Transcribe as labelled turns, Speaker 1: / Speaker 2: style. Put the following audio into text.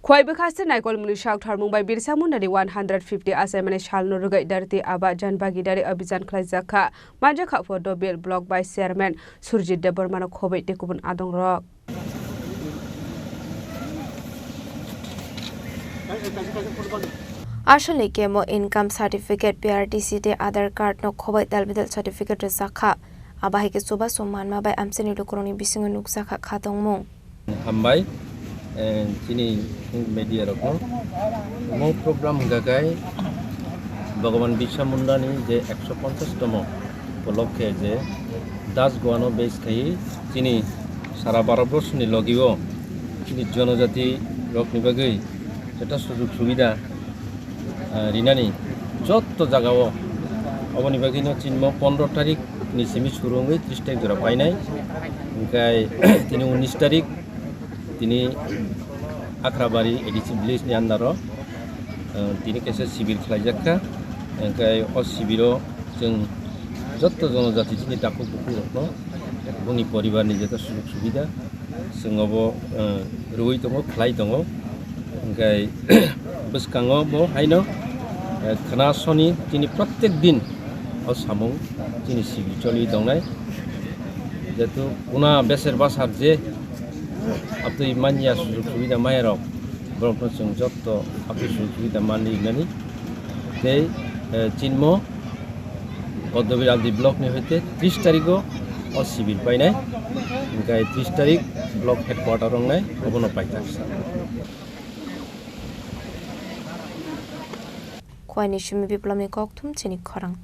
Speaker 1: Khwaibakhaste Naikol Muni Shak Tharmung by Birsa Munda 150 Achaimani Salno Rwgwi Dharti Abhijan Bhagidhari Abhijan Khlaijakha Khlaijakha for Dobil block by chairman Surjit Debormano Khobai Tekubun Adong Rok.
Speaker 2: Asole kemo income certificate PRTC te Aadhaar card no khobai dalbidal certificate resakha Aaba ke soba somanma by amseni lokoroni bisingo nuksakha khatongmo
Speaker 3: Hambai Chini media rokno mo program gagai Bhagwan Birsa Munda ni je 150 tomo উপলক্ষে যে Das গোয়ানো base খাই চিনি সারা 12 বছর নি লগিও চিনি জনজাতি লোক নিবাগৈ যেটা সুযোগ সুবিধা রিনানি যত জায়গাও অবনিবাগিনো চিনম 15 তারিখ নিসিমি শুরুঙ্গই 30 তারিখ ধরা পাই নাই ওমকাই তিনি 19 তারিখ তিনি আখরাবাড়ি এডিসি ভিলেজ নি আন্দারো তিনি কেসে শিবির খ্লাইজাখা ওমকাই অ শিবিরো जों যত জনজাতি চিনি তাকু বুকু রকনো বনি পরিবারনি যেটা সুযোগ সুবিধা जोंबो রুই দङ খ্লাই দङ ওমকাই বসকাङो বো হাইনো खोनासनि তিনি প্রত্যেক দিন অ সামুং তিনি শিবির চলি দংনাই যেহেতু উনা বেসের বাসার যে আপনি মানিয়া সুযোগ সুবিধা মায়েরক ব্রহ্ম जों যত আপনি সুযোগ সুবিধা মানি নানি এই চিনম পদ্মবীর আলদি ব্লক নি হইতে 30 তারিখও অ শিবির পাইনাই ওমকাই 30 তারিখ ব্লক হেডকোয়ার্টার রংনাই অবনো পাইতাছে
Speaker 2: Khwaini Shumi Biplami Koktum Chini Khorang